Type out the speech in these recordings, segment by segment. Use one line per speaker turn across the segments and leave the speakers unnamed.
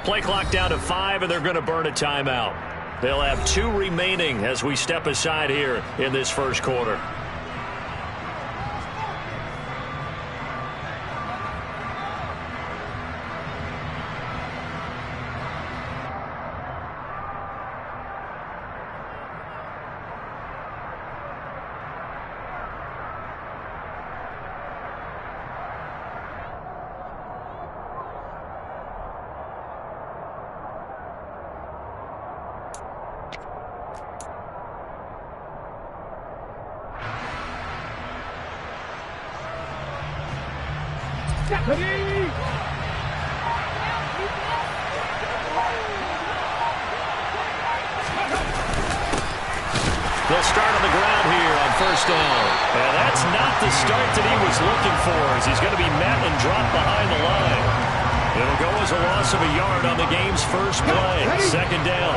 Play clock down to 5, and they're going to burn a timeout. They'll have 2 remaining as we step aside here in this first quarter.
They'll start on the ground here on first down.
And that's not the start that he was looking for, as he's going to be met and dropped behind the line. It'll go as a loss of a yard on the game's first play. Second down.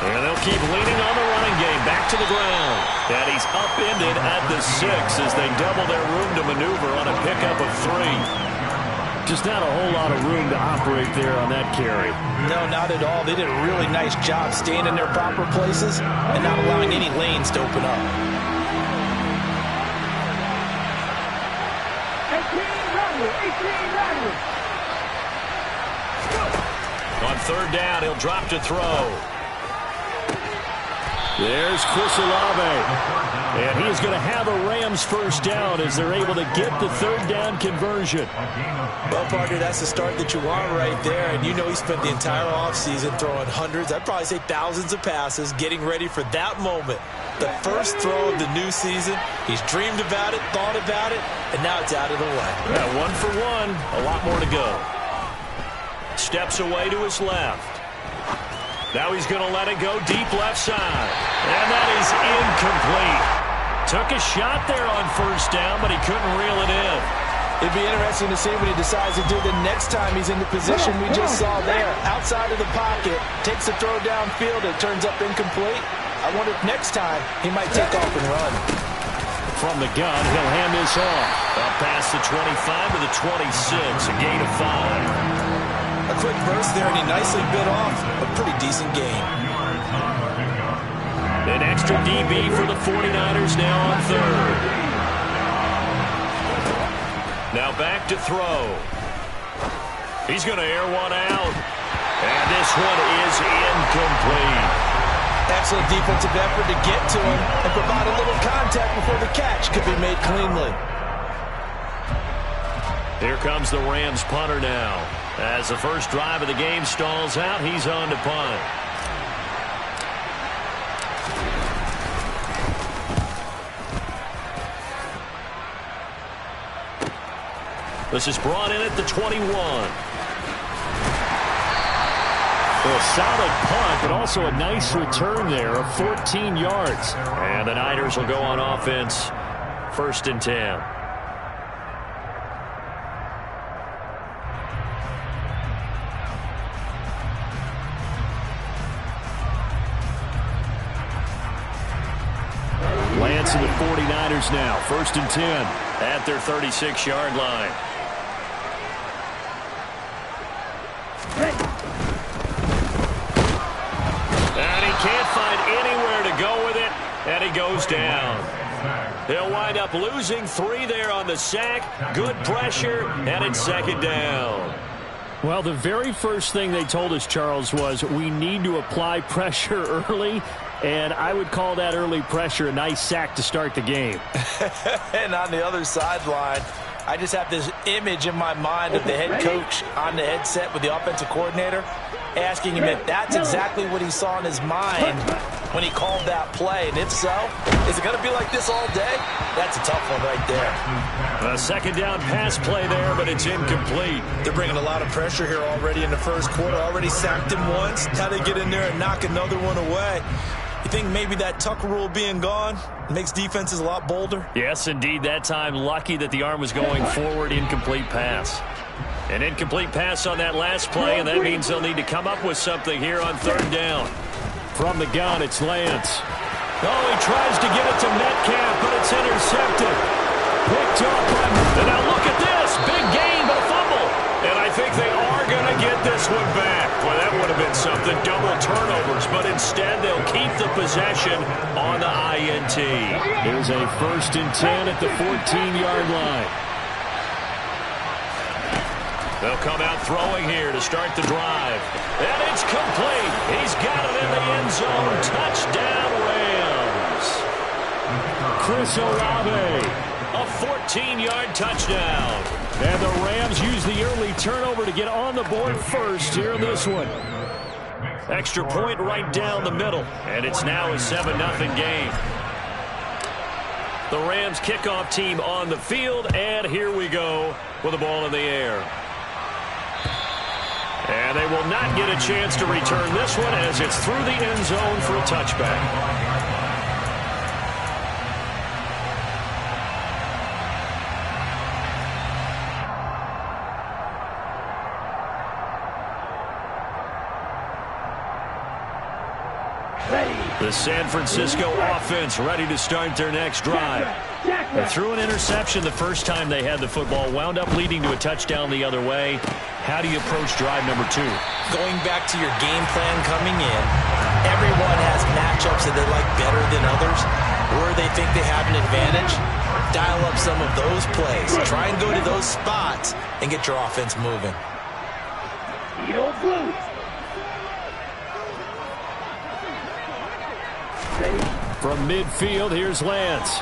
And they'll keep leaning on the running game. Back to the ground. And he's upended at the 6 as they double their room to maneuver on a pickup of 3. Just not a whole lot of room to operate there on that carry.
No, not at all. They did a really nice job staying in their proper places and not allowing any lanes to open up.
18 On third down, he'll drop to throw. There's Chris Olave. And he is going to have a Rams first down as they're able to get the third down conversion.
Well, partner, that's the start that you want right there. And you know he spent the entire offseason throwing hundreds, I'd probably say thousands of passes, getting ready for that moment. The first throw of the new season. He's dreamed about it, thought about it, and now it's out of the way.
Yeah, 1 for 1. A lot more to go. Steps away to his left. Now he's going to let it go deep left side. And that is incomplete. Took a shot there on first down, but he couldn't reel it in.
It'd be interesting to see what he decides to do the next time he's in the position we just saw there. Outside of the pocket, takes a throw downfield, it turns up incomplete. I wonder if next time he might take off and run.
From the gun, he'll hand this off. Up past the 25 to the 26, a gain of 5.
A quick burst there, and he nicely bit off a pretty decent gain.
An extra DB for the 49ers now on third. Now back to throw. He's going to air one out. And this one is incomplete.
Excellent defensive effort to get to him and provide a little contact before the catch could be made cleanly.
Here comes the Rams punter now. As the first drive of the game stalls out, he's on to punt. This is brought in at the 21. A solid punt, but also a nice return there of 14 yards. And the Niners will go on offense, 1st and 10. Lance and the 49ers now, 1st and 10 at their 36-yard line. And he can't find anywhere to go with it, and he goes down. He'll wind up losing 3 there on the sack. Good pressure, and it's 2nd down.
Well, the very first thing they told us, Charles, was we need to apply pressure early, and I would call that early pressure a nice sack to start the game.
And on the other sideline, I just have this image in my mind of the head coach on the headset with the offensive coordinator asking him if that's exactly what he saw in his mind when he called that play. And if so, is it going to be like this all day? That's a tough one right there.
A 2nd down pass play there, but it's incomplete.
They're bringing a lot of pressure here already in the first quarter. Already sacked him once. How they get in there and knock another one away. You think maybe that Tucker rule being gone makes defenses a lot bolder?
Yes, indeed. That time, lucky that the arm was going forward. Incomplete pass. An incomplete pass on that last play, and that means they'll need to come up with something here on 3rd down.
From the gun, it's Lance. Oh, he tries to get it to Metcalf, but it's intercepted. Picked up by...
And now look at this. Big gain, but a fumble. And I think they are going to get this one back. Well, that would have been something. Double turnovers, but instead they'll keep the possession on the INT.
Here's a 1st and 10 at the 14-yard line.
They'll come out throwing here to start the drive. And it's complete. He's got it in the end zone. Touchdown, Rams.
Chris Olave.
A 14-yard touchdown.
And the Rams use the early turnover to get on the board first here in this one.
Extra point right down the middle. And it's now a 7-0 game. The Rams kickoff team on the field. And here we go with the ball in the air. And they will not get a chance to return this one as it's through the end zone for a touchback. The San Francisco offense ready to start their next drive. They threw an interception the first time they had the football, wound up leading to a touchdown the other way. How do you approach drive number 2?
Going back to your game plan coming in, everyone has matchups that they like better than others, where they think they have an advantage. Dial up some of those plays. Try and go to those spots and get your offense moving.
From midfield, here's Lance.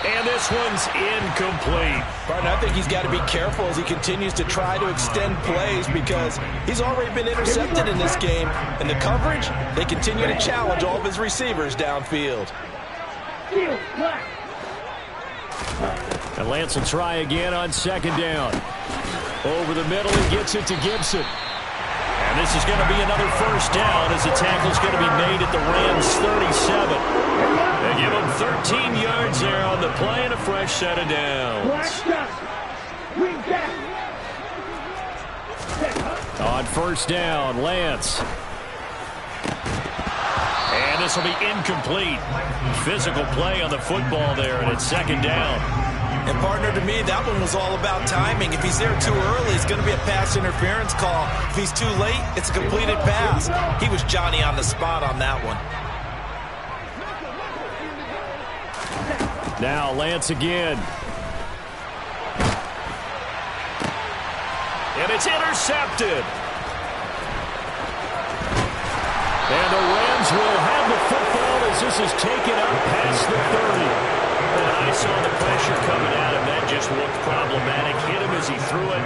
And this one's incomplete.
Partner, I think he's got to be careful as he continues to try to extend plays because he's already been intercepted in this game. And the coverage, they continue to challenge all of his receivers downfield.
And Lance will try again on 2nd down. Over the middle, he gets it to Gibson.
And this is going to be another 1st down as the tackle's going to be made at the Rams' 37. They give him 13 yards there on the play and a fresh set of downs.
On 1st down, Lance.
And this will be incomplete. Physical play on the football there, and it's 2nd down.
And partner, to me, that one was all about timing. If he's there too early, it's going to be a pass interference call. If he's too late, it's a completed pass. He was Johnny on the spot on that one.
Now Lance again.
And it's intercepted.
And the Rams will have the football as this is taken up past the 30.
And I saw the pressure coming at him. That just looked problematic. Hit him as he threw it,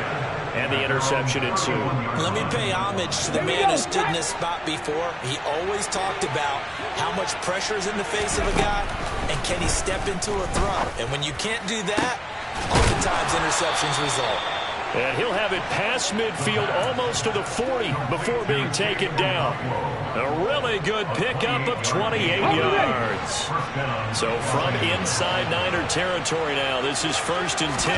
and the interception ensued.
Let me pay homage to the man who stood in this spot before. He always talked about how much pressure is in the face of a guy, and can he step into a throw. And when you can't do that, oftentimes interceptions result.
And he'll have it past midfield almost to the 40 before being taken down. A really good pickup of 28 yards. So from inside Niner territory now, this is 1st and 10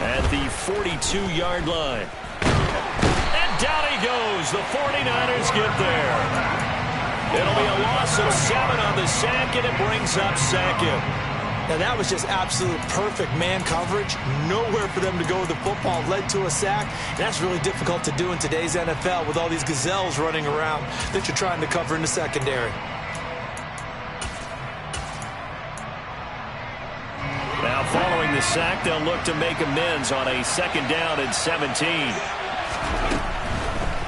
at the 42-yard line. And down he goes. The 49ers get there. It'll be a loss of 7 on the sack, and it brings up 2nd.
Now, that was just absolute perfect man coverage. Nowhere for them to go with the football. Led to a sack. That's really difficult to do in today's NFL with all these gazelles running around that you're trying to cover in the secondary.
Now, following the sack, they'll look to make amends on a 2nd down and 17.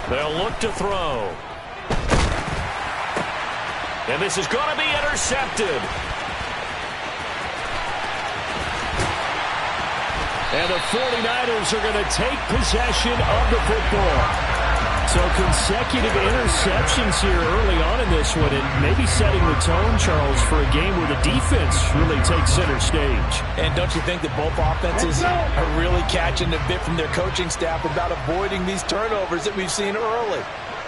They'll look to throw. And this is going to be intercepted.
And the 49ers are going to take possession of the football. So consecutive interceptions here early on in this one, and maybe setting the tone, Charles, for a game where the defense really takes center stage.
And don't you think that both offenses are really catching a bit from their coaching staff about avoiding these turnovers that we've seen early?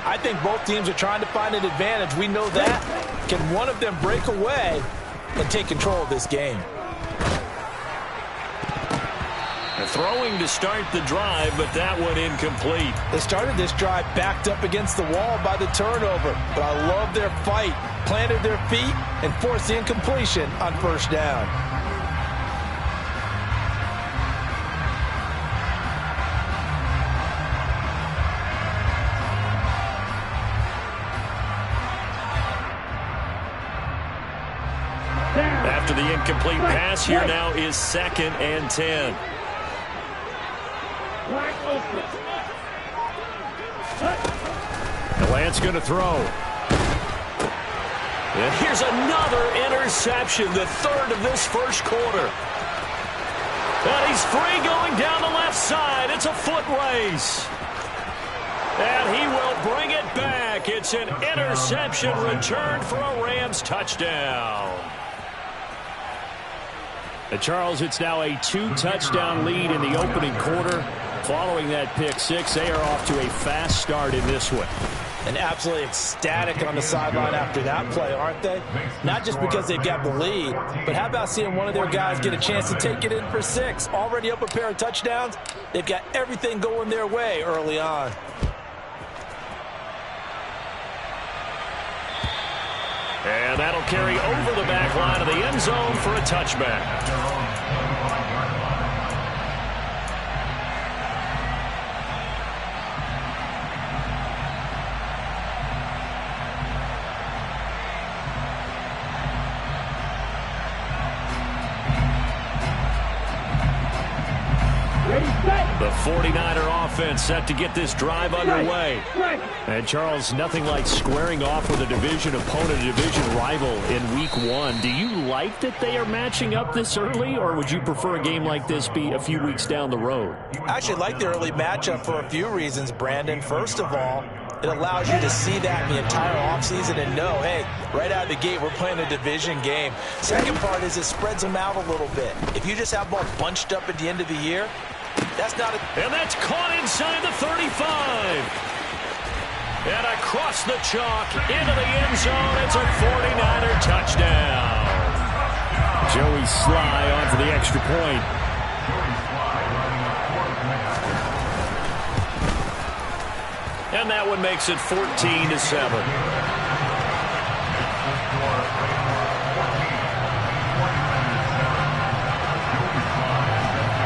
I think both teams are trying to find an advantage. We know that. Can one of them break away and take control of this game?
A throwing to start the drive, but that one incomplete.
They started this drive backed up against the wall by the turnover, but I love their fight. Planted their feet and forced the incompletion on first down.
After the incomplete pass, here now is 2nd and 10.
The Lance going to throw.
And here's another interception, the 3rd of this first quarter. And he's free going down the left side. It's a foot race. And he will bring it back. It's an interception returned for a Rams touchdown.
Charles, it's now a 2-touchdown lead in the opening quarter. Following that pick six, they are off to a fast start in this one.
And absolutely ecstatic on the sideline after that play, aren't they? Not just because they've got the lead, but how about seeing one of their guys get a chance to take it in for 6? Already up a pair of touchdowns. They've got everything going their way early on.
And that'll carry over the back line of the end zone for a touchback. The 49er offense set to get this drive underway.
And Charles, nothing like squaring off with a division opponent, a division rival in week 1. Do you like that they are matching up this early, or would you prefer a game like this be a few weeks down the road?
I actually like the early matchup for a few reasons, Brandon. First of all, it allows you to see that in the entire offseason and know, hey, right out of the gate, we're playing a division game. Second part is it spreads them out a little bit. If you just have them all bunched up at the end of the year, that's not a...
And that's caught inside the 35. And across the chalk into the end zone. It's a 49er touchdown.
Joey Sly on for the extra point.
And that one makes it 14-7.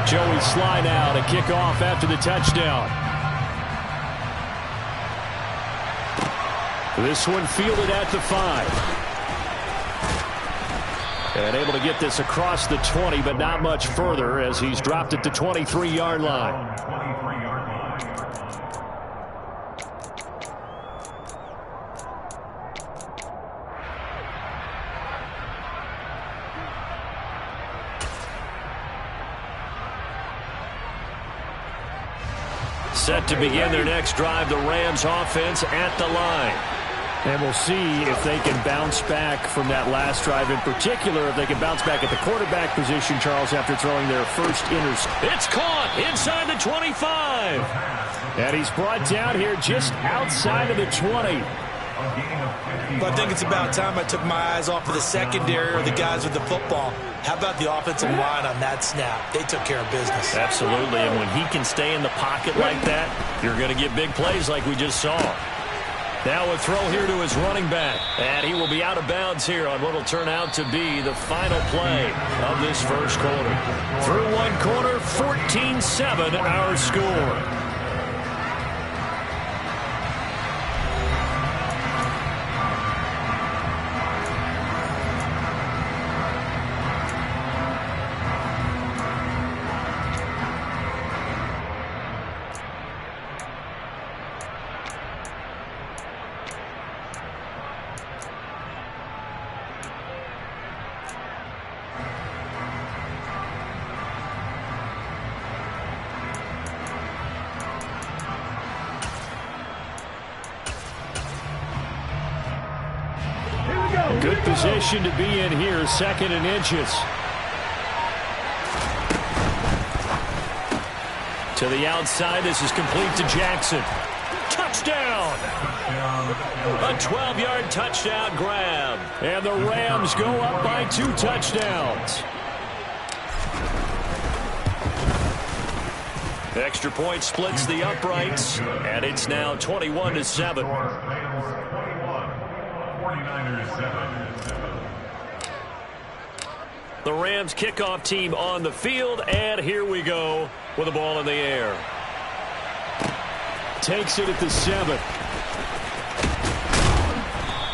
Joey Sly now to kick off after the touchdown. This one fielded at the 5. And able to get this across the 20, but not much further as he's dropped it to 23-yard line.
Set to begin their next drive, the Rams offense at the line.
And we'll see if they can bounce back from that last drive, in particular, if they can bounce back at the quarterback position, Charles, after throwing their first interception.
It's caught inside the 25.
And he's brought down here just outside of the 20.
But I think it's about time I took my eyes off of the secondary or the guys with the football. How about the offensive line on that snap? They took care of business.
Absolutely, and when he can stay in the pocket like that, you're going to get big plays like we just saw. Now a throw here to his running back. And he will be out of bounds here on what will turn out to be the final play of this first quarter. Through one quarter, 14-7 our score.
Good position to be in here, 2nd and inches.
To the outside, this is complete to Jackson. Touchdown! A 12-yard touchdown grab.
And the Rams go up by 2 touchdowns.
Extra point splits the uprights, and it's now 21-7. The Rams kickoff team on the field, and here we go with the ball in the air.
Takes it at the 7.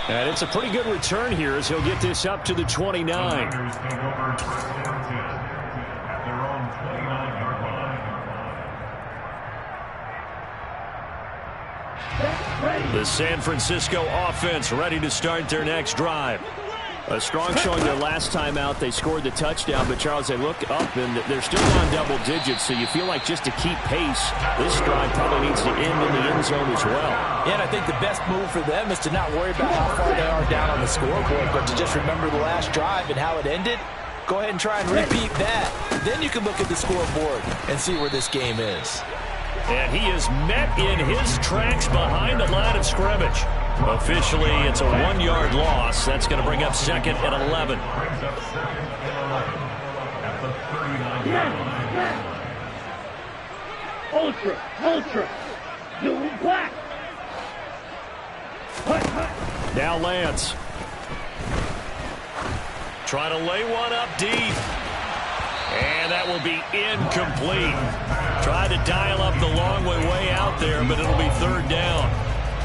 And it's a pretty good return here as he'll get this up to the 29.
The San Francisco offense ready to start their next drive.
A strong showing their last time out. They scored the touchdown, but Charles, they look up and they're still on double digits, so you feel like just to keep pace, this drive probably needs to end in the end zone as well.
Yeah, and I think the best move for them is to not worry about how far they are down on the scoreboard, but to just remember the last drive and how it ended. Go ahead and try and repeat that. Then you can look at the scoreboard and see where this game is.
And he is met in his tracks behind the line of scrimmage. Officially, it's a 1-yard loss. That's going to bring up second and 11.
Ultra. Blue black.
Now Lance. Trying to lay one up deep. And that will be incomplete. Tried to dial up the long way out there, but it'll be third down.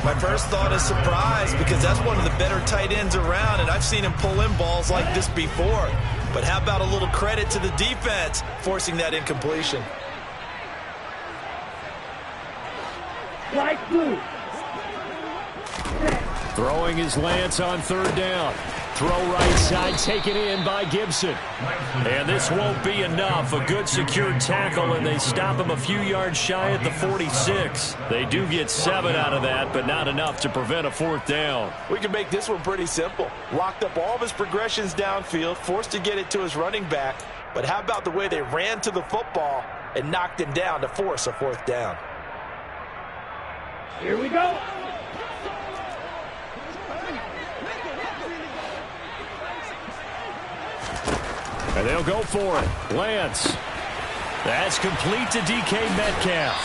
My first thought is surprise, because that's one of the better tight ends around, and I've seen him pull in balls like this before. But how about a little credit to the defense forcing that incompletion?
Light blue.
Throwing his Lance on third down. Throw right side, taken in by Gibson.
And this won't be enough. A good secured tackle, and they stop him a few yards shy at the 46. They do get 7 out of that, but not enough to prevent a fourth down.
We can make this one pretty simple. Locked up all of his progressions downfield, forced to get it to his running back. But how about the way they ran to the football and knocked him down to force a fourth down?
Here we go.
And they'll go for it. Lance. That's complete to DK Metcalf.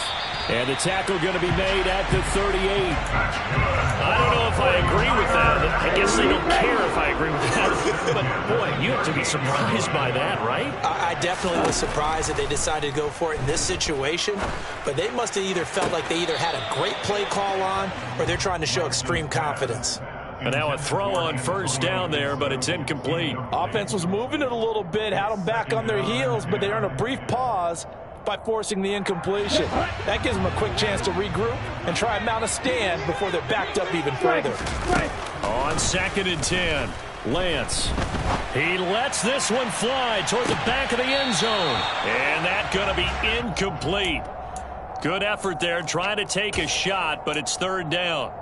And the tackle going to be made at the 38.
I don't know if I agree with that. I guess they don't care if I agree with that. But, boy, you have to be surprised by that, right?
I definitely was surprised that they decided to go for it in this situation. But they must have either felt like they either had a great play call on or they're trying to show extreme confidence.
And now a throw on first down there, but it's incomplete.
Offense was moving it a little bit, had them back on their heels, but they earned a brief pause by forcing the incompletion. That gives them a quick chance to regroup and try and mount a stand before they're backed up even further.
On 2nd and 10, Lance. He lets this one fly toward the back of the end zone. And that's going to be incomplete. Good effort there, trying to take a shot, but it's third down.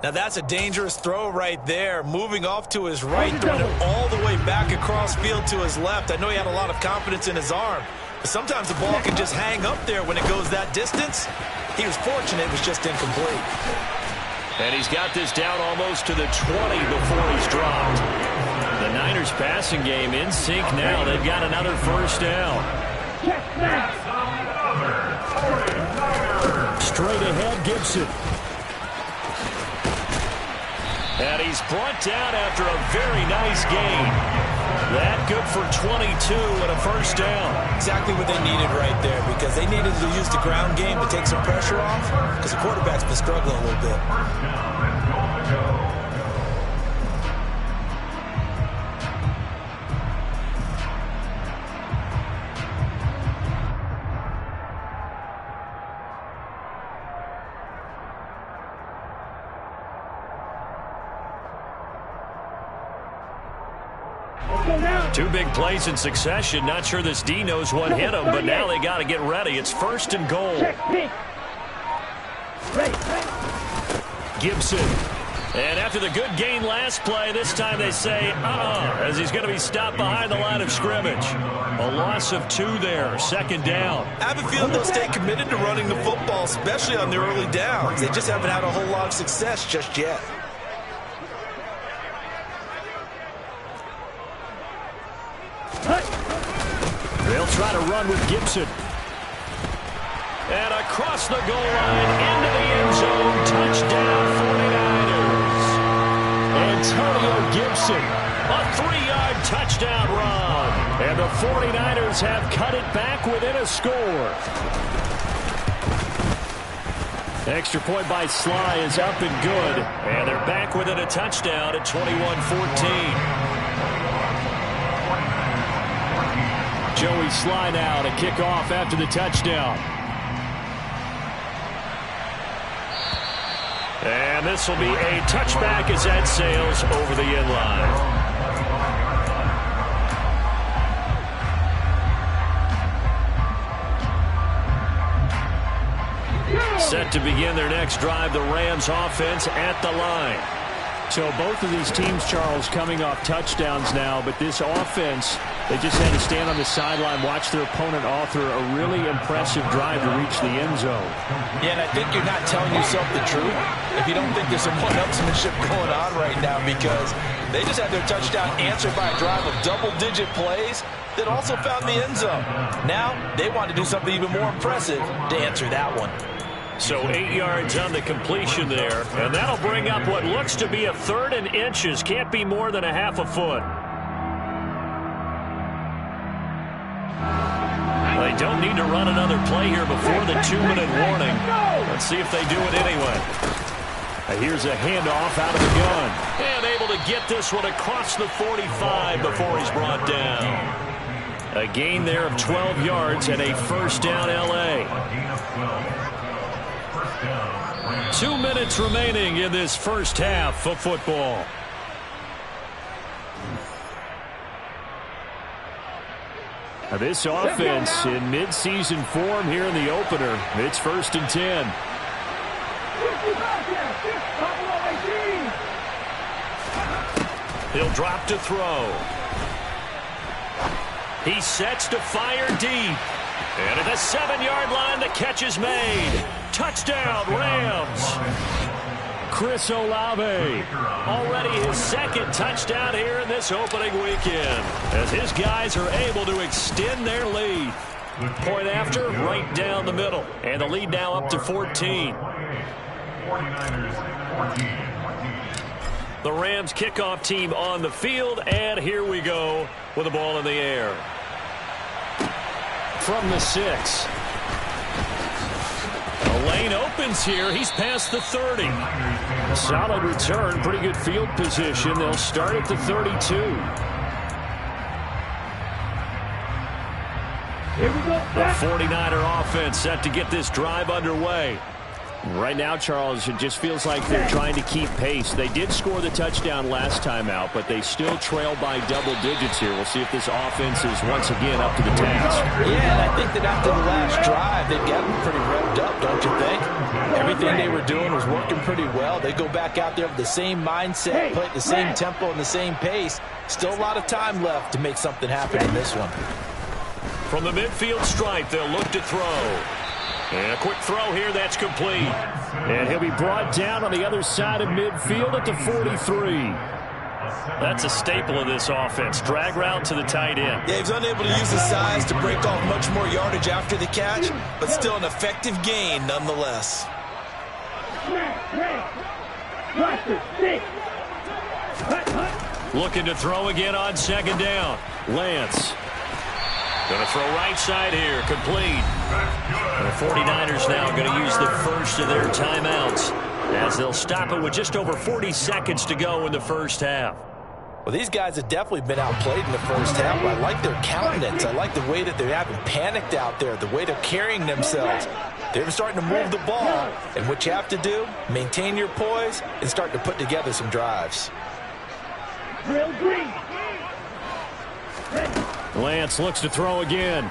Now that's a dangerous throw right there. Moving off to his right, throwing it all the way back across field to his left. I know he had a lot of confidence in his arm, but sometimes the ball can just hang up there when it goes that distance. He was fortunate it was just incomplete. And he's got this down almost to the 20 before he's dropped. The Niners passing game in sync now. They've got another first down.
Straight ahead, Gibson.
And he's brought down after a very nice gain. That good for 22 and a first down. Exactly what they needed right there, because they needed to use the ground game to take some pressure off, because the quarterback's been struggling a little bit. Two big plays in succession. Not sure this D knows what hit him, but now they got to get ready. It's 1st and goal.
Gibson.
And after the good gain last play, this time they say, as he's going to be stopped behind the line of scrimmage. A loss of 2 there, 2nd down. I have a feeling they'll stay committed to running the football, especially on their early downs. They just haven't had a whole lot of success just yet.
They'll try to run with Gibson.
And across the goal line, into the end zone, touchdown 49ers. Antonio Gibson, a 3-yard touchdown run. And the 49ers have cut it back within a score. Extra point by Sly is up and good. And they're back within a touchdown at 21-14. Joey Sly now to kick off after the touchdown. And this will be a touchback as that sails over the end line. Set to begin their next drive, the Rams offense at the line.
So both of these teams, Charles, coming off touchdowns now, but this offense, they just had to stand on the sideline, watch their opponent author a really impressive drive to reach the end zone.
Yeah, and I think you're not telling yourself the truth if you don't think there's some one-upsmanship going on right now, because they just had their touchdown answered by a drive of double-digit plays that also found the end zone. Now they want to do something even more impressive to answer that one.
So 8 yards on the completion there, and that'll bring up what looks to be a 3rd and inches. Can't be more than a half a foot. They don't need to run another play here before the 2-minute warning. Let's see if they do it anyway.
Here's a handoff out of the gun.
And able to get this one across the 45 before he's brought down. A gain there of 12 yards and a first down L.A. 2 minutes remaining in this first half of football.
Now this offense in midseason form here in the opener. It's 1st and 10.
He'll drop to throw. He sets to fire deep. And at the 7-yard line, the catch is made. Touchdown, Rams.
Chris Olave.
Already his 2nd touchdown here in this opening weekend, as his guys are able to extend their lead. Point after, right down the middle. And the lead now up to 14. The Rams kickoff team on the field, and here we go with the ball in the air. From the 6. The lane opens here. He's past the 30.
Solid return. Pretty good field position. They'll start at the 32.
Here we go.
The 49er offense set to get this drive underway.
Right now, Charles, it just feels like they're trying to keep pace. They did score the touchdown last time out, but they still trail by double digits here. We'll see if this offense is once again up to the task.
Yeah, and I think that after the last drive, they've got them pretty revved up, don't you think? Everything they were doing was working pretty well. They go back out there with the same mindset, play at the same tempo and the same pace. Still a lot of time left to make something happen in this one.
From the midfield stripe, they'll look to throw. And a quick throw here, that's complete.
And he'll be brought down on the other side of midfield at the 43.
That's a staple of this offense. Drag route to the tight end.
Yeah, he's unable to use his size to break off much more yardage after the catch, but still an effective gain nonetheless.
Looking to throw again on 2nd down. Lance. Going to throw right side here. Complete. And the 49ers now going to use the first of their timeouts, as they'll stop it with just over 40 seconds to go in the first half.
Well, these guys have definitely been outplayed in the first half, but I like their countenance. I like the way that they're having panicked out there, the way they're carrying themselves. They're starting to move the ball, and what you have to do, maintain your poise and start to put together some drives.
Drill green.
Lance looks to throw again.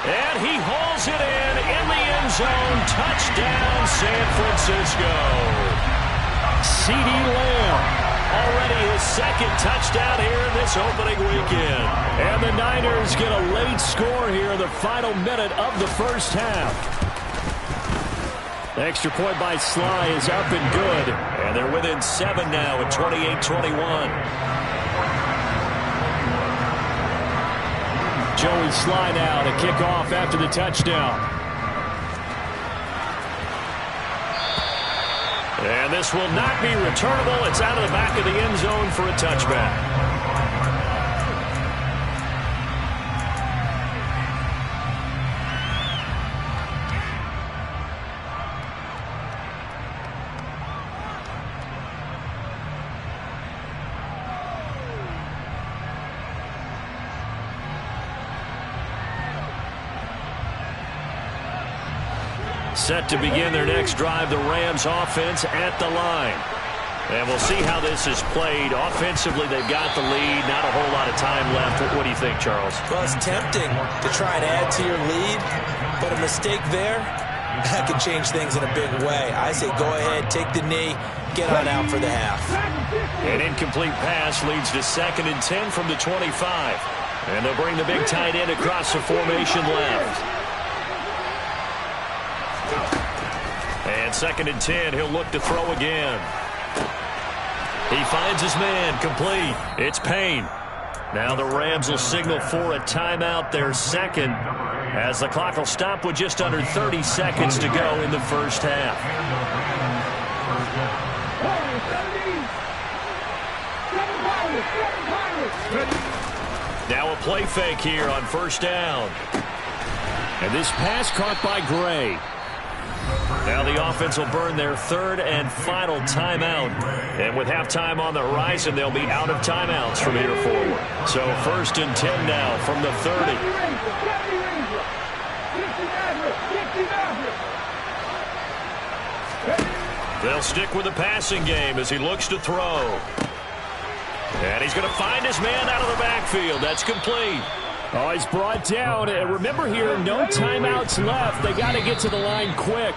And he hauls it in the end zone. Touchdown, San Francisco.
CeeDee Lamb.
Already his 2nd touchdown here in this opening weekend.
And the Niners get a late score here in the final minute of the first half. The extra point by Sly is up and good.
And they're within 7 now at 28-21.
Joey Sly now to kick off after the touchdown.
And this will not be returnable. It's out of the back of the end zone for a touchback. Set to begin their next drive, the Rams offense at the line. And we'll see how this is played. Offensively, they've got the lead. Not a whole lot of time left. What do you think, Charles?
Well, it's tempting to try and add to your lead, but a mistake there, that could change things in a big way. I say go ahead, take the knee, get on out for the half.
An incomplete pass leads to 2nd and 10 from the 25. And they'll bring the big tight end across the formation left. And 2nd and 10, he'll look to throw again. He finds his man, complete. It's Payne. Now the Rams will signal for a timeout, their second, as the clock will stop with just under 30 seconds to go in the first half. Now a play fake here on first down.
And this pass caught by Gray.
Now the offense will burn their 3rd and final timeout. And with halftime on the horizon, they'll be out of timeouts from here forward. So 1st and 10 now from the 30. They'll stick with the passing game as he looks to throw. And he's going to find his man out of the backfield. That's complete.
Oh, he's brought down. And remember here, no timeouts left. They got to get to the line quick.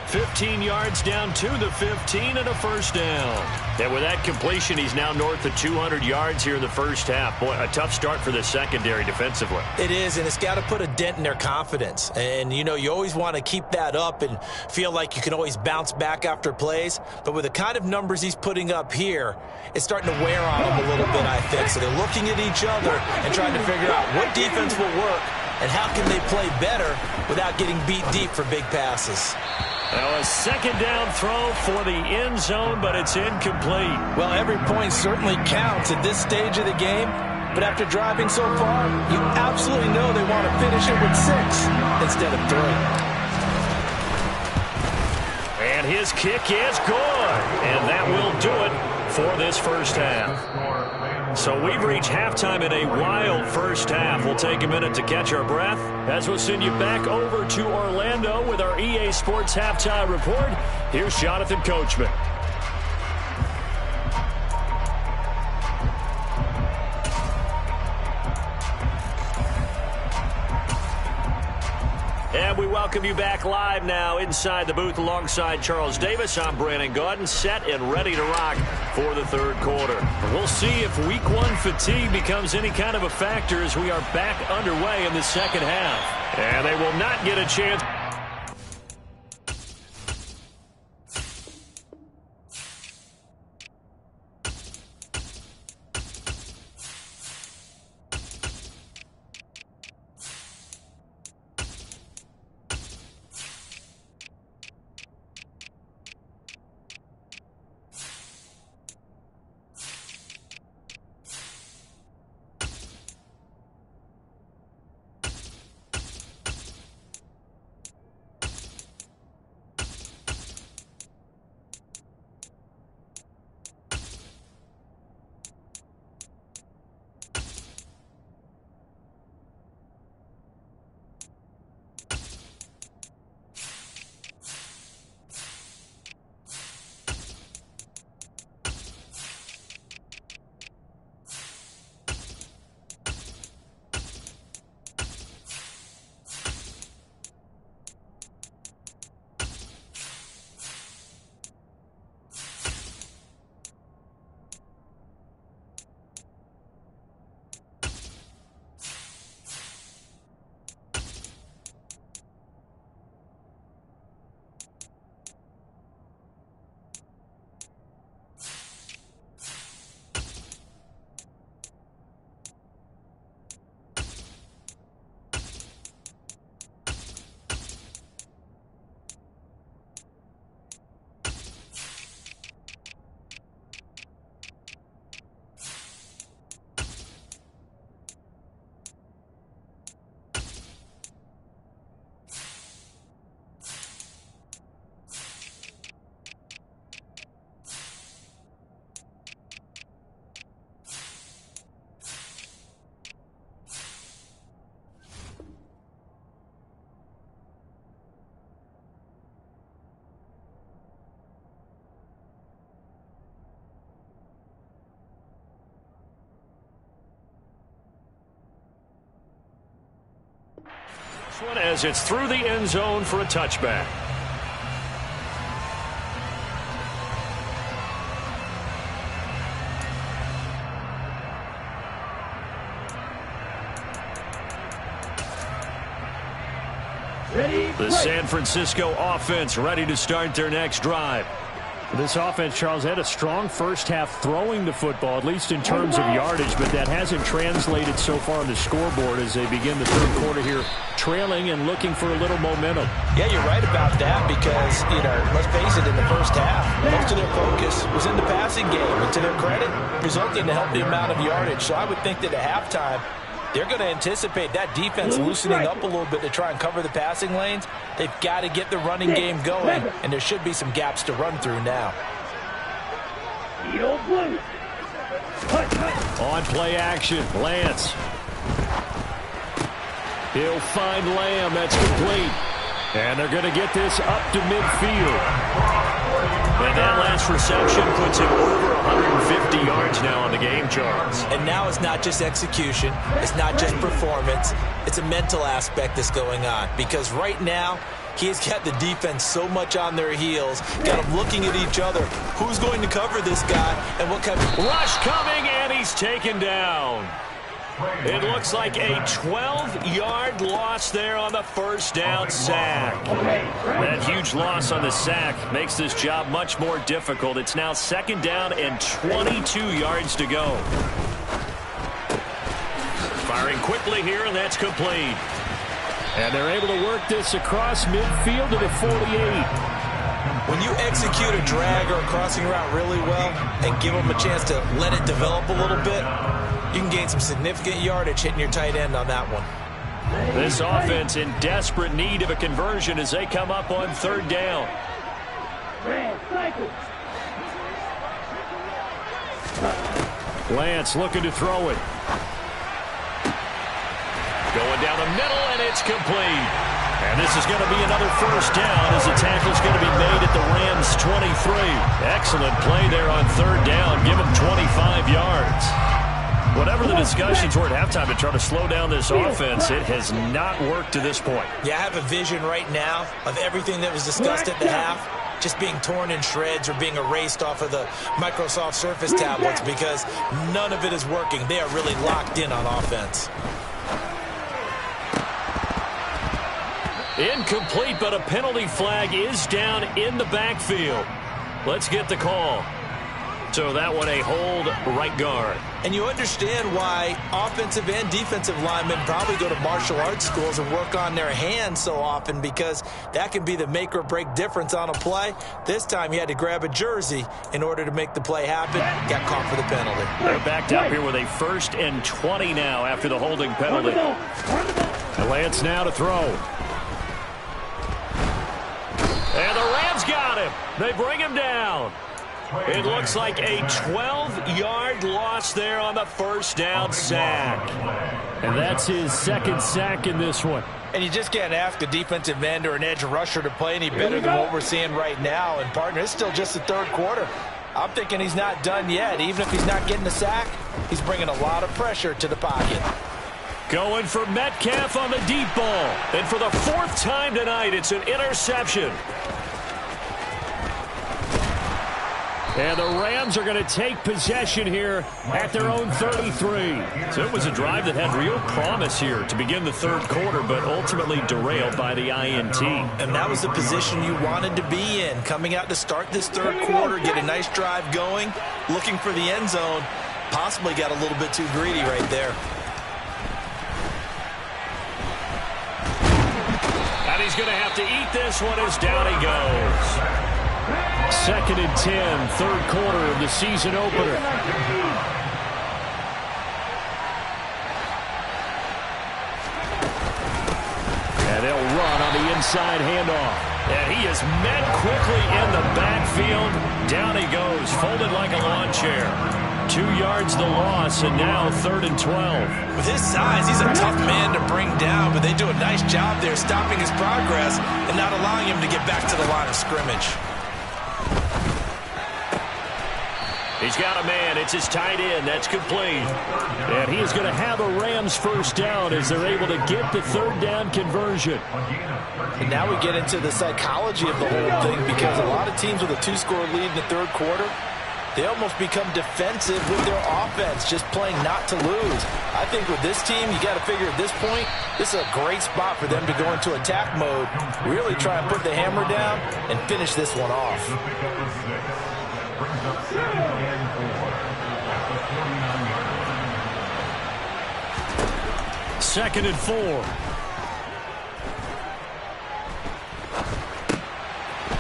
15 yards down to the 15 and a first down. And with that completion, he's now north of 200 yards here in the first half. Boy, a tough start for the secondary defensively.
It is, and it's got to put a dent in their confidence. And, you know, you always want to keep that up and feel like you can always bounce back after plays. But with the kind of numbers he's putting up here, it's starting to wear on them a little bit, I think. So they're looking at each other and trying to figure out what defense will work and how can they play better without getting beat deep for big passes.
Now a 2nd down throw for the end zone, but it's incomplete.
Well, every point certainly counts at this stage of the game, but after driving so far, you absolutely know they want to finish it with 6 instead of 3.
And his kick is good, and that will do it for this first half. So we've reached halftime in a wild first half. We'll take a minute to catch our breath as we'll send you back over to Orlando with our EA Sports Halftime Report. Here's Jonathan Coachman. And we welcome you back live now inside the booth alongside Charles Davis. I'm Brandon Gaudin, set and ready to rock for the 3rd quarter. We'll see if Week 1 fatigue becomes any kind of a factor as we are back underway in the second half. And they will not get a chance. This one as it's through the end zone for a touchback. The San Francisco offense ready to start their next drive.
This offense, Charles, had a strong first half throwing the football, at least in terms of yardage, but that hasn't translated so far on the scoreboard as they begin the third quarter here, trailing and looking for a little momentum.
Yeah, you're right about that because, let's face it, in the first half, most of their focus was in the passing game, and to their credit, resulting in a healthy amount of yardage. So I would think that at halftime, they're going to anticipate that defense loosening up a little bit to try and cover the passing lanes. They've got to get the running game going, and there should be some gaps to run through now.
On play action, Lance. He'll find Lamb. That's complete. And they're going to get this up to midfield.
And that last reception puts him over 150 yards now on the game, Charles.
And now it's not just execution. It's not just performance. It's a mental aspect that's going on. Because right now, he's got the defense so much on their heels, got them looking at each other. Who's going to cover this guy? And what kind of
rush coming, and he's taken down. It looks like a 12-yard loss there on the first down sack. That huge loss on the sack makes this job much more difficult. It's now second down and 22 yards to go. Firing quickly here, and that's complete.
And they're able to work this across midfield to the 48.
When you execute a drag or a crossing route really well and give them a chance to let it develop a little bit, you can gain some significant yardage hitting your tight end on that one.
This offense in desperate need of a conversion as they come up on third down.
Lance looking to throw it.
Going down the middle, and it's complete. And this is going to be another first down as the tackle's going to be made at the Rams' 23. Excellent play there on third down. Give them 25 yards. Whatever the discussions were at halftime to try to slow down this offense, it has not worked to this point.
Yeah, I have a vision right now of everything that was discussed at the half just being torn in shreds or being erased off of the Microsoft Surface tablets because none of it is working. They are really locked in on offense.
Incomplete, but a penalty flag is down in the backfield. Let's get the call. So that one a hold right guard.
And you understand why offensive and defensive linemen probably go to martial arts schools and work on their hands so often because that can be the make or break difference on a play. This time he had to grab a jersey in order to make the play happen. Got caught for the penalty.
They're backed up here with a 1st and 20 now after the holding penalty.
And Lance now to throw.
And the Rams got him. They bring him down. It looks like a 12-yard loss there on the first down sack.
And that's his second sack in this one.
And you just can't ask a defensive end or an edge rusher to play any better than what we're seeing right now. And, partner, it's still just the third quarter. I'm thinking he's not done yet. Even if he's not getting the sack, he's bringing a lot of pressure to the pocket.
Going for Metcalf on the deep ball. And for the 4th time tonight, it's an interception.
And the Rams are going to take possession here at their own 33.
So it was a drive that had real promise here to begin the third quarter, but ultimately derailed by the INT.
And that was the position you wanted to be in. Coming out to start this third quarter, get a nice drive going, looking for the end zone. Possibly got a little bit too greedy right there.
And he's going to have to eat this one as down he goes.
2nd and 10, third quarter of the season opener. And they'll run on the inside handoff.
And he is met quickly in the backfield. Down he goes, folded like a lawn chair. 2 yards the loss, and now 3rd and 12.
With his size, he's a tough man to bring down, but they do a nice job there stopping his progress and not allowing him to get back to the line of scrimmage.
He's got a man. It's his tight end. That's complete.
And he is going to have a Rams first down as they're able to get the third down conversion.
And now we get into the psychology of the whole thing, because a lot of teams with a 2-score lead in the third quarter, they almost become defensive with their offense, just playing not to lose. I think with this team, you got to figure at this point, this is a great spot for them to go into attack mode, really try and put the hammer down and finish this one off.
Second and 4.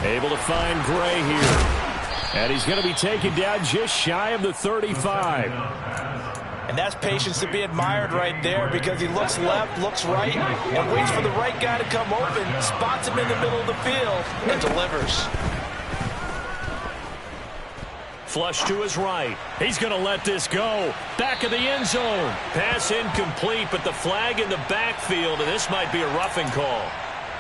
Able to find Gray here. And he's going to be taken down just shy of the 35.
And that's patience to be admired right there, because he looks left, looks right, and waits for the right guy to come open, spots him in the middle of the field, and delivers.
Flush to his right. He's going to let this go. Back of the end zone. Pass incomplete, but the flag in the backfield, and this might be a roughing call.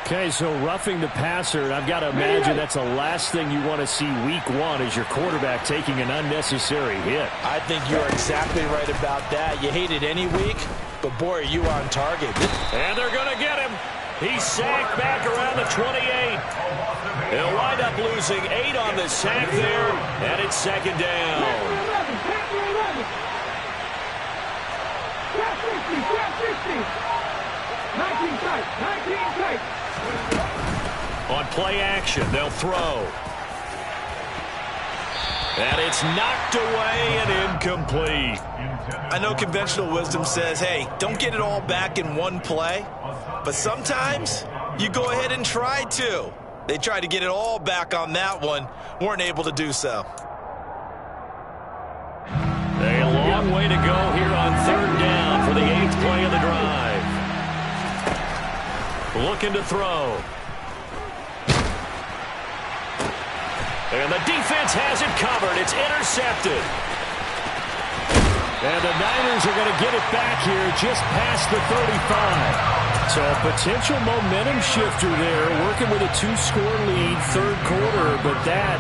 Okay, so roughing the passer, and I've got to imagine that's the last thing you want to see week one as your quarterback taking an unnecessary hit.
I think you're exactly right about that. You hate it any week, but boy, are you on target.
And they're going to get him. He's sacked back around the 28. They'll wind up losing 8 on the sack there, and it's second down. On play action, they'll throw. And it's knocked away and incomplete.
I know conventional wisdom says, hey, don't get it all back in one play. But sometimes you go ahead and try to. They tried to get it all back on that one. Weren't able to do so.
A long way to go here on third down for the 8th play of the drive. Looking to throw. And the defense has it covered. It's intercepted.
And the Niners are going to get it back here just past the 35. So a potential momentum shifter there, working with a 2-score lead, third quarter, but that,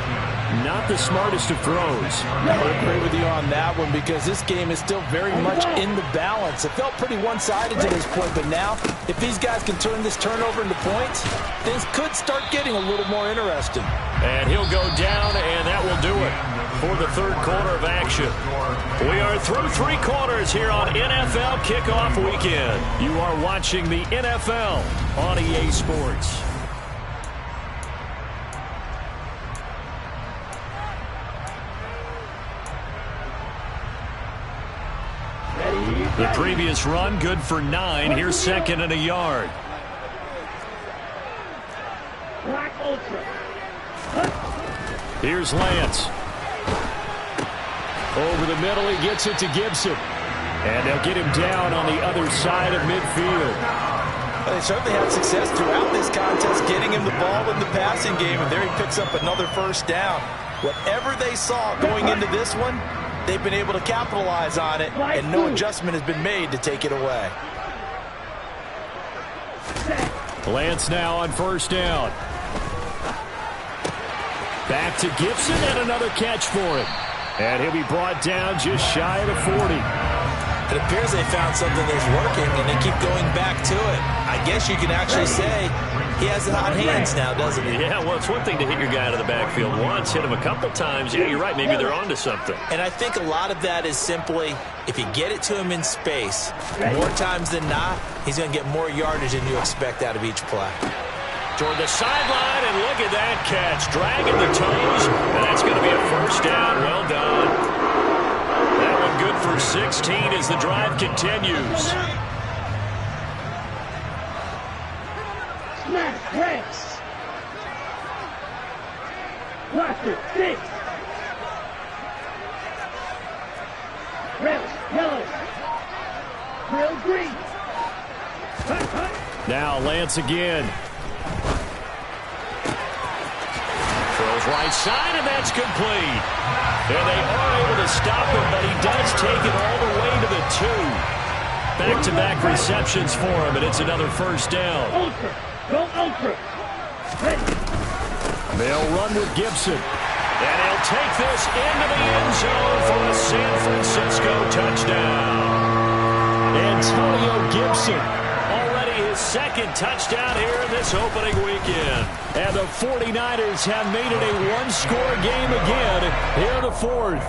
not the smartest of throws.
I agree with you on that one, because this game is still very much in the balance. It felt pretty one-sided to this point, but now, if these guys can turn this turnover into points, things could start getting a little more interesting.
And he'll go down, and that will do it for the third quarter of action. We are through 3 quarters here on NFL Kickoff Weekend.
You are watching the NFL on EA Sports. The previous run, good for 9. Here's second and a yard. Here's Lance. Over the middle, he gets it to Gibson. And they'll get him down on the other side of midfield.
Well, they certainly had success throughout this contest, getting him the ball in the passing game, and there he picks up another first down. Whatever they saw going into this one, they've been able to capitalize on it, and no adjustment has been made to take it away.
Lance now on first down. Back to Gibson, and another catch for him. And he'll be brought down just shy of the 40.
It appears they found something that's working, and they keep going back to it. I guess you can actually say he has the hot hands now, doesn't he?
Yeah, well, it's one thing to hit your guy out of the backfield once, hit him a couple times. Yeah, you're right. Maybe they're onto something.
And I think a lot of that is simply, if you get it to him in space, more times than not, he's going to get more yardage than you expect out of each play.
Toward the sideline, and look at that catch. Dragging the toes, and that's going to be a first down. Well done. That one good for 16 as the drive continues.
Smash, Rex. Blaster, 6. Rex, yellow. Grill, green.
Now Lance again.
Throws right side, and that's complete. And they are able to stop him, but he does take it all the way to the 2. Back-to-back receptions for him, and it's another first down.
Ultra. Go ultra. Ready.
They'll run with Gibson.
And he'll take this into the end zone for a San Francisco touchdown.
Antonio Gibson, already his second touchdown here in this opening weekend. And the 49ers have made it a one-score game again here in the fourth.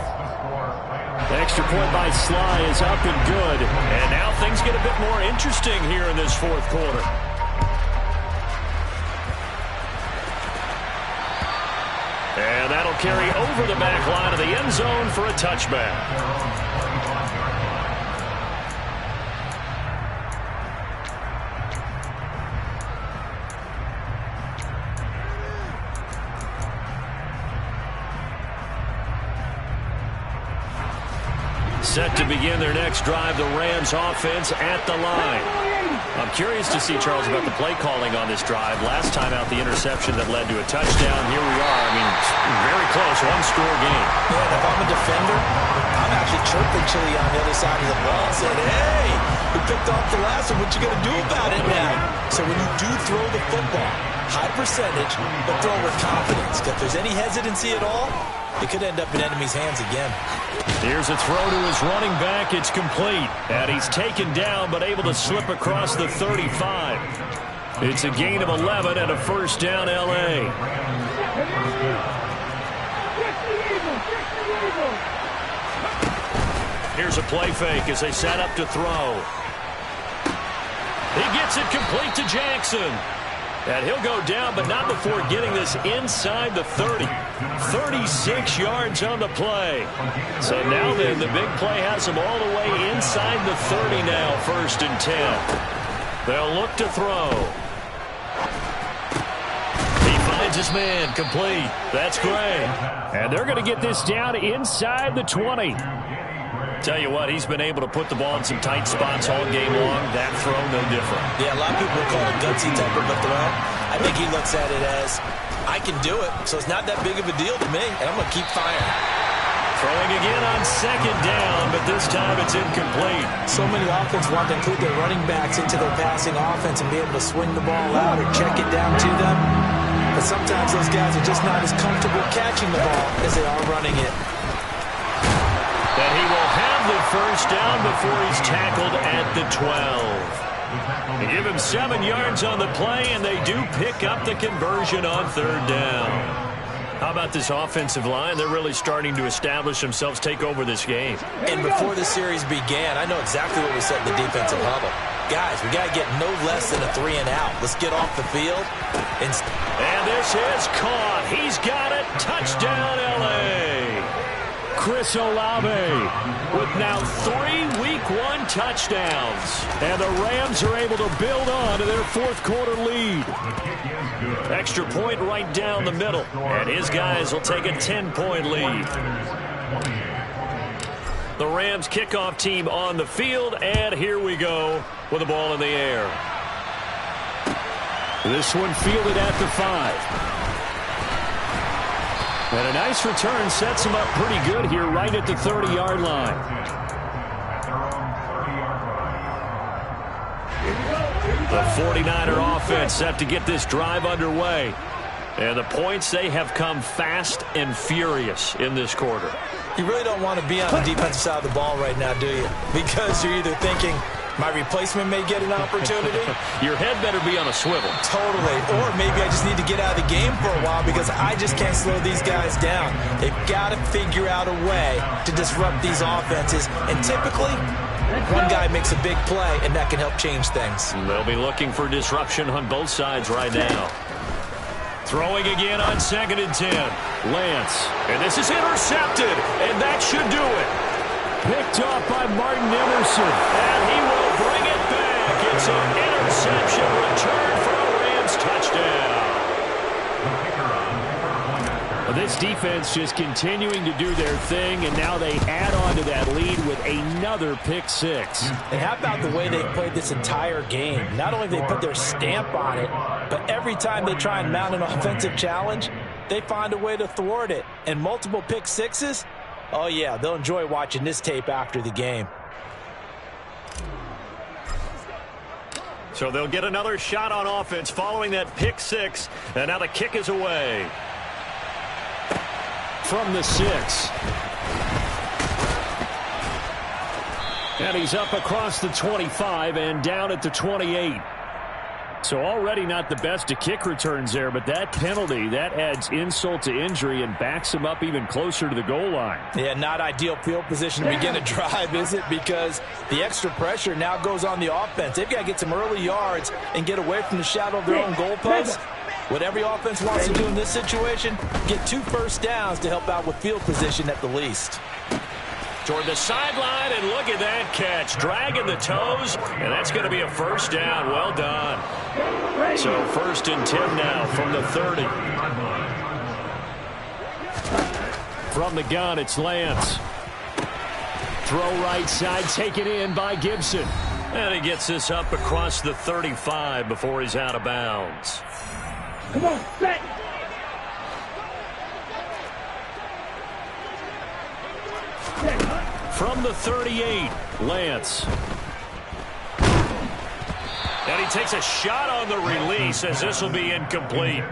The extra point by Sly is up and good.
And now things get a bit more interesting here in this fourth quarter. And that'll carry over the back line of the end zone for a touchback. Set to begin their next drive, the Rams offense at the line. I'm curious to see, Charles, about the play calling on this drive. Last time out, the interception that led to a touchdown. Here we are. I mean, very close, one-score game.
Yeah, and if I'm a defender, I'm actually chirping Chili on the other side of the ball, saying, hey, we picked off the last one. What you going to do about it now? So when you do throw the football, high percentage, but throw with confidence. If there's any hesitancy at all, it could end up in enemy's hands again.
Here's a throw to his running back. It's complete. And he's taken down, but able to slip across the 35. It's a gain of 11 and a first down, L.A. Here's a play fake as they set up to throw. He gets it complete to Jackson. And he'll go down, but not before getting this inside the 30. 36 yards on the play. So now then, the big play has him all the way inside the 30 now, 1st and 10. They'll look to throw. He finds his man, complete. That's great.
And they're going to get this down inside the 20.
Tell you what, he's been able to put the ball in some tight spots all game long. That throw, no different.
Yeah, a lot of people will call it gutsy type of a throw. I think he looks at it as, I can do it, so it's not that big of a deal to me, and I'm going to keep firing.
Throwing again on 2nd down, but this time it's incomplete.
So many offenses want to include their running backs into their passing offense and be able to swing the ball out or check it down to them. But sometimes those guys are just not as comfortable catching the ball as they are running it.
And he will have the first down before he's tackled at the 12. They give him 7 yards on the play, and they do pick up the conversion on 3rd down. How about this offensive line? They're really starting to establish themselves, take over this game.
And before the series began, I know exactly what we said in the defensive huddle. Guys, we got to get no less than a 3 and out. Let's get off the field.
And this is caught. He's got it. Touchdown, L.A.
Chris Olave with now 3 Week 1 touchdowns. And the Rams are able to build on to their 4th quarter lead.
Extra point right down the middle. And his guys will take a 10-point lead. The Rams kickoff team on the field. And here we go with the ball in the air.
This one fielded at the 5. And a nice return sets him up pretty good here right at the 30-yard line.
The 49er offense set to get this drive underway. And the points, they have come fast and furious in this quarter.
You really don't want to be on the defensive side of the ball right now, do you? Because you're either thinking, my replacement may get an opportunity.
Your head better be on a swivel.
Totally. Or maybe I just need to get out of the game for a while because I just can't slow these guys down. They've got to figure out a way to disrupt these offenses. And typically, one guy makes a big play, and that can help change things.
They'll be looking for disruption on both sides right now. Throwing again on 2nd and 10. Lance. And this is intercepted. And that should do it.
Picked off by Martin Emerson.
And he will bring it back. It's an interception return for a Rams touchdown.
This defense just continuing to do their thing, and now they add on to that lead with another pick 6.
And how about the way they played this entire game? Not only they put their stamp on it, but every time they try and mount an offensive challenge, they find a way to thwart it. And multiple pick 6s, oh yeah, they'll enjoy watching this tape after the game.
So they'll get another shot on offense following that pick 6, and now the kick is away.
from the 6. And he's up across the 25 and down at the 28. So already not the best of kick returns there, but that penalty, that adds insult to injury and backs him up even closer to the goal line.
Yeah, not ideal field position to begin a drive, is it? Because the extra pressure now goes on the offense. They've got to get some early yards and get away from the shadow of their own goalpost. What every offense wants to do in this situation, get 2 first downs to help out with field position at the least.
Toward the sideline, and look at that catch. Dragging the toes, and that's going to be a first down. Well done. So 1st and 10 now from the 30. From the gun, it's Lance. Throw right side, taken in by Gibson. And he gets this up across the 35 before he's out of bounds.
Come on, set.
From the 38, Lance. And he takes a shot on the release as this will be incomplete.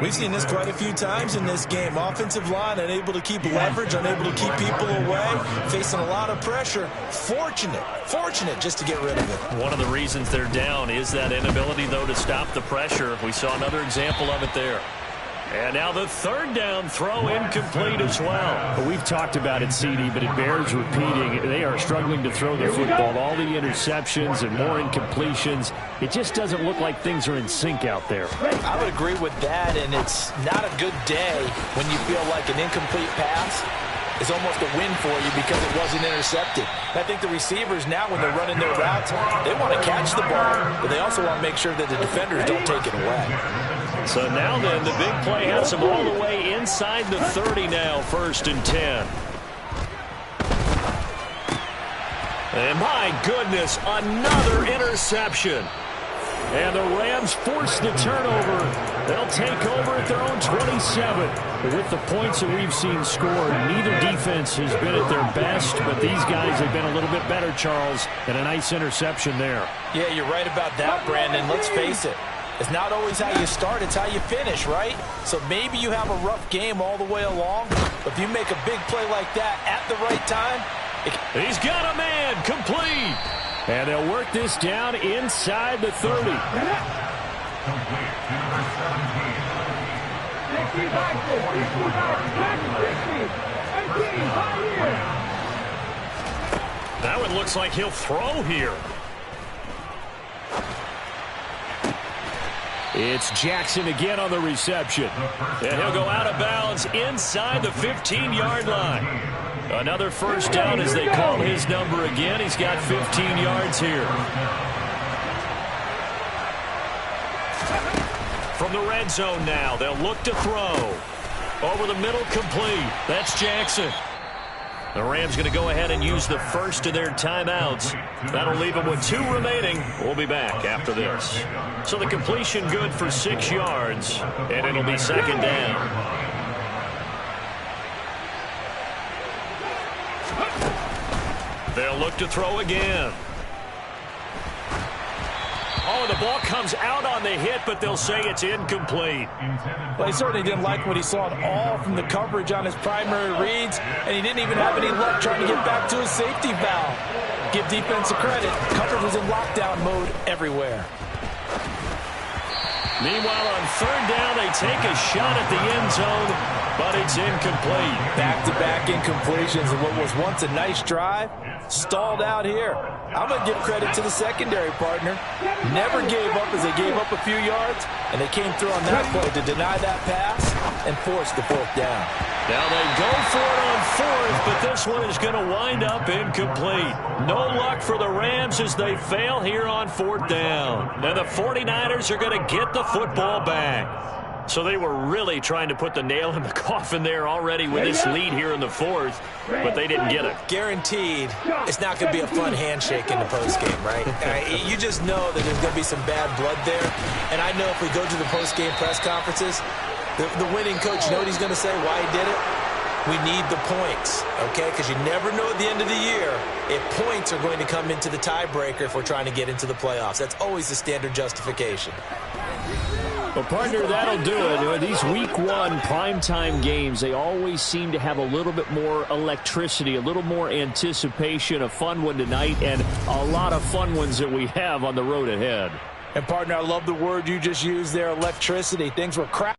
We've seen this quite a few times in this game. Offensive line unable to keep leverage, unable to keep people away, facing a lot of pressure. Fortunate just to get rid of it.
One of the reasons they're down is that inability, though, to stop the pressure. We saw another example of it there. And now the 3rd down throw incomplete as well.
We've talked about it, CD, but it bears repeating. They are struggling to throw the football. All the interceptions and more incompletions. It just doesn't look like things are in sync out there.
I would agree with that, and it's not a good day when you feel like an incomplete pass is almost a win for you because it wasn't intercepted. I think the receivers now, when they're running their routes, they want to catch the ball, but they also want to make sure that the defenders don't take it away.
So now then, the big play has him all the way inside the 30 now, 1st and 10. And my goodness, another interception. And the Rams force the turnover. They'll take over at their own 27. But with the points that we've seen scored, neither defense has been at their best, but these guys have been a little bit better, Charles, and a nice interception there.
Yeah, you're right about that, Brandon. Let's face it. It's not always how you start, it's how you finish, right? So maybe you have a rough game all the way along, but if you make a big play like that at the right time,
he's got a man, complete.
And they'll work this down inside the 30.
That one looks like he'll throw here.
It's Jackson again on the reception.
And he'll go out of bounds inside the 15-yard line. Another first down as they call his number again. He's got 15 yards here. From the red zone now, they'll look to throw. Over the middle, complete. That's Jackson. The Rams going to go ahead and use the first of their timeouts. That'll leave them with 2 remaining. We'll be back after this. So the completion good for 6 yards, and it'll be 2nd down. They'll look to throw again. Oh, the ball comes out on the hit, but they'll say it's incomplete.
Well, he certainly didn't like what he saw at all from the coverage on his primary reads, and he didn't even have any luck trying to get back to his safety valve. Give defense a credit. Coverage was in lockdown mode everywhere.
Meanwhile, on 3rd down, they take a shot at the end zone, but it's incomplete.
Back-to-back incompletions of what was once a nice drive, stalled out here. I'm going to give credit to the secondary partner. Never gave up as they gave up a few yards, and they came through on that play to deny that pass and force the 4th down.
Now they go for it on 4th, but this one is going to wind up incomplete. No luck for the Rams as they fail here on 4th down. Now the 49ers are going to get the football back. So they were really trying to put the nail in the coffin there already with this lead here in the 4th, but they didn't get it.
Guaranteed it's not going to be a fun handshake in the postgame, right? You just know that there's going to be some bad blood there. And I know if we go to the postgame press conferences, the winning coach, you know what he's going to say, why he did it? We need the points, okay? Because you never know at the end of the year if points are going to come into the tiebreaker if we're trying to get into the playoffs. That's always the standard justification.
Well, partner, that'll do it. These week one primetime games, they always seem to have a little bit more electricity, a little more anticipation. A fun one tonight, and a lot of fun ones that we have on the road ahead.
And, partner, I love the word you just used there, electricity. Things were crap.